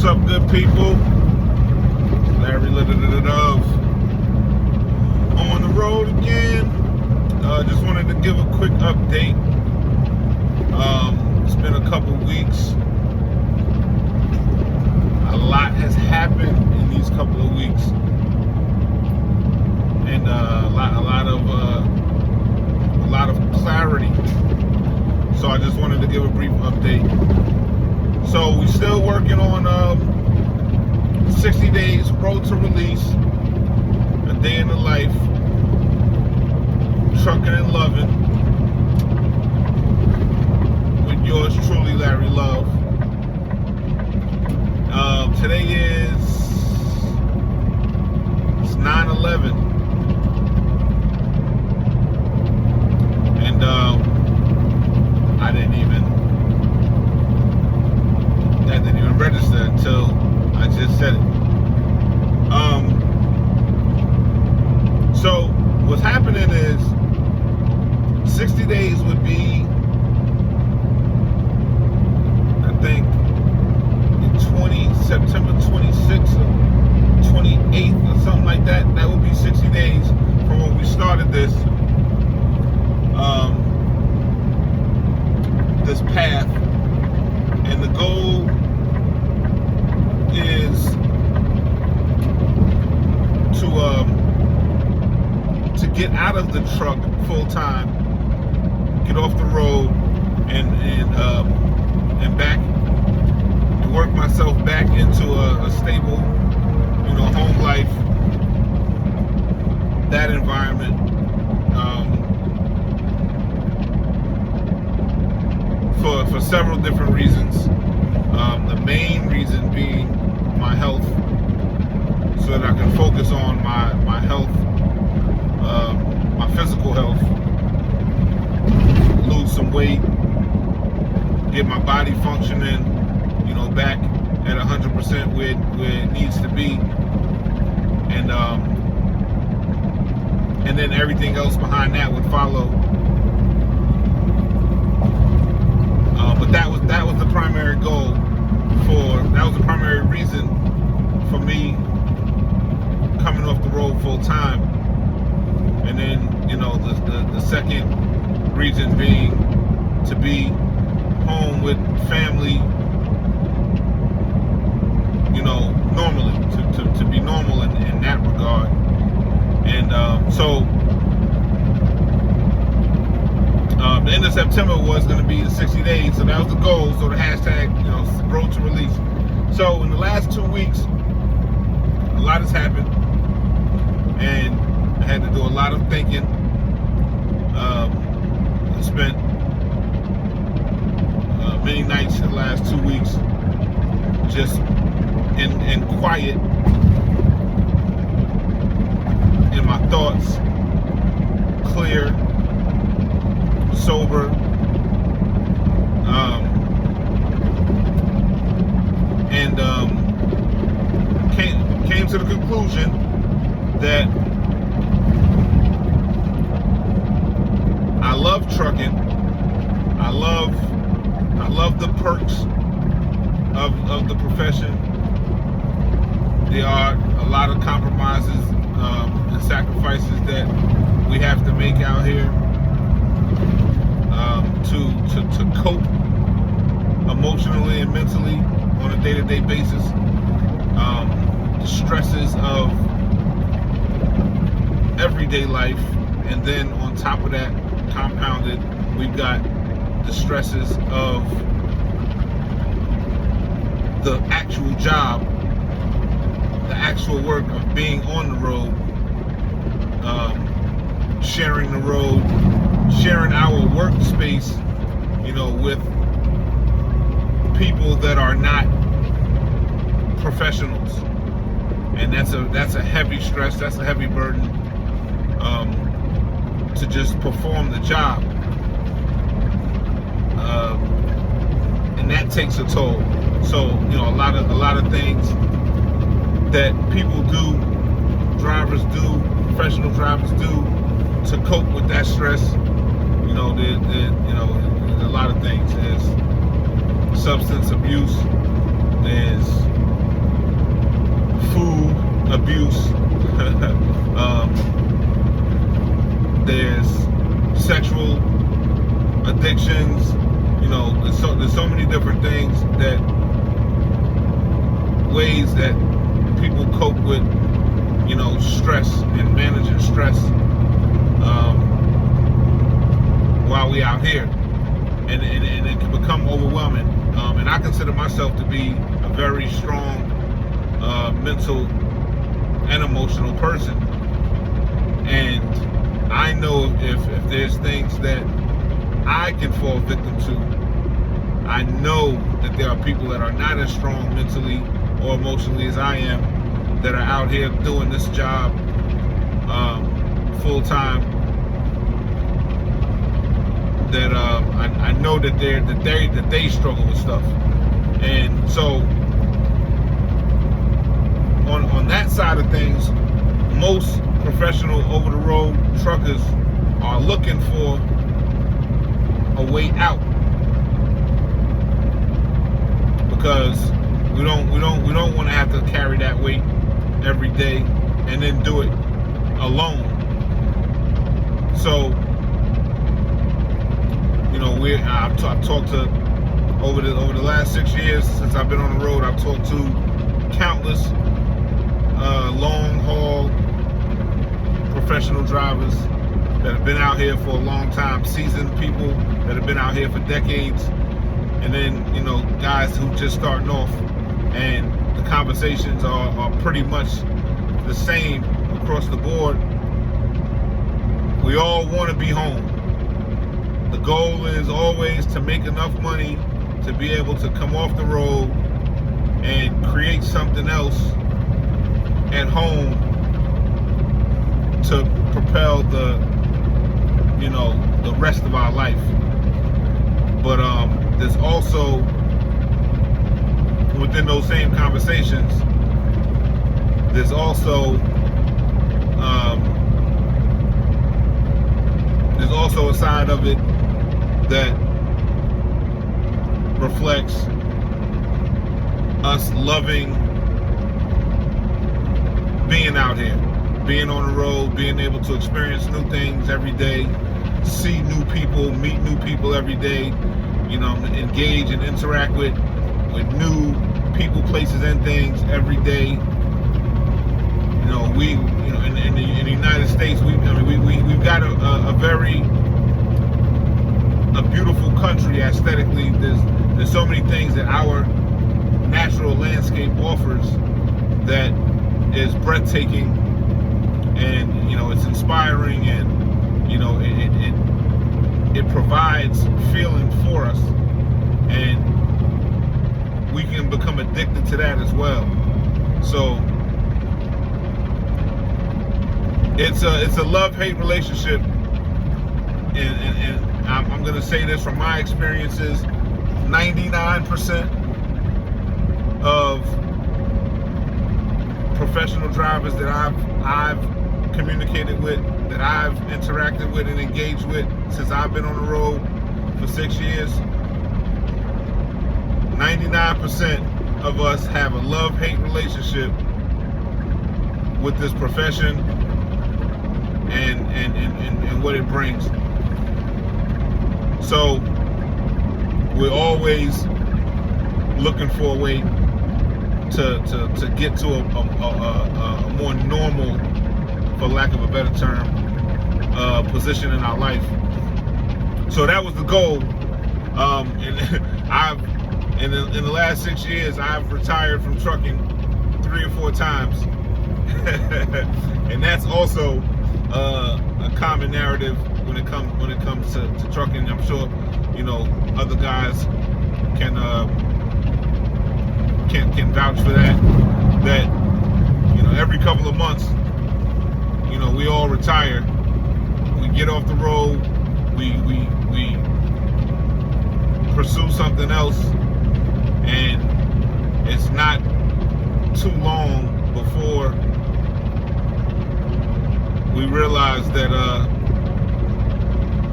up, good people? Larry L.O.V on the road again. Just wanted to give a quick update. It's been a couple weeks. A lot has happened in these couple of weeks, and a lot of clarity. So I just wanted to give a brief update. So we're still working on 60 days road to release, a day in the life, Truckin and Lovin, with yours truly, Larry L.O.V. Today is 9/11, and I didn't even register until I just said it. So what's happening is 60 days would be, I think, September 26th or 28th or something like that. That would be 60 days from when we started this this path, and the goal is to get out of the truck full time, get off the road, and back, and work myself back into a stable, home life, that environment. For several different reasons. The main reason being my health, so that I can focus on my health, my physical health, lose some weight, get my body functioning, back at 100% where it needs to be, and then everything else behind that would follow. But that was the primary goal. That was the primary reason for me coming off the road full time. And then, the second reason being to be home with family, normally, to be normal in that regard. And so the end of September was going to be the 60 days, so that was the goal. So the hashtag, road to release. So in the last 2 weeks, a lot has happened, and I had to do a lot of thinking. I spent many nights in the last 2 weeks just in quiet, in my thoughts, clear, sober, and came to the conclusion that I love trucking. I love the perks of the profession. There are a lot of compromises and sacrifices that we have to make out here to cope emotionally and mentally on a day-to-day basis. The stresses of everyday life, and then on top of that, compounded, we've got the stresses of the actual job, the actual work of being on the road, sharing the road, sharing our workspace, with people that are not professionals, and that's a heavy stress, that's a heavy burden, to just perform the job, and that takes a toll. So a lot of things that people do, drivers do, professional drivers do, to cope with that stress. There's a lot of things. There's substance abuse. There's abuse. There's sexual addictions. You know, there's so many different things, that ways that people cope with, you know, stress and managing stress while we out here, and it can become overwhelming. And I consider myself to be a very strong mental and emotional person, and I know if there's things that I can fall victim to, I know that there are people that are not as strong mentally or emotionally as I am, that are out here doing this job full time. That I know that they struggle with stuff, and so on that side of things, most professional over-the-road truckers are looking for a way out, because we don't want to have to carry that weight every day and then do it alone. So, you know, I've talked to over the last 6 years since I've been on the road. I've talked to countless long haul professional drivers that have been out here for a long time, seasoned people that have been out here for decades, and then, you know, guys who just starting off, and the conversations are pretty much the same across the board. We all want to be home. The goal is always to make enough money to be able to come off the road and create something else at home to propel the rest of our life. But there's also, within those same conversations, there's also a side of it that reflects us loving being out here, being on the road, being able to experience new things every day, see new people, meet new people every day, you know, engage and interact with new people, places, and things every day. You know, in the United States, we've got a very beautiful country aesthetically. There's so many things that our natural landscape offers that is breathtaking, and, you know, it's inspiring, and, you know, it provides feeling for us, and we can become addicted to that as well. So it's a love-hate relationship, and I'm gonna say this from my experiences: 99% of professional drivers that I've communicated with, that I've interacted with and engaged with since I've been on the road for 6 years, 99% of us have a love-hate relationship with this profession and what it brings. So we're always looking for a way to get to a more normal, for lack of a better term, position in our life. So that was the goal. And in the last 6 years, I've retired from trucking 3 or 4 times, and that's also a common narrative when it comes to trucking. I'm sure, you know, other guys can vouch for that. That, you know, every couple of months, you know, we all retire. We get off the road. We pursue something else, and it's not too long before we realize that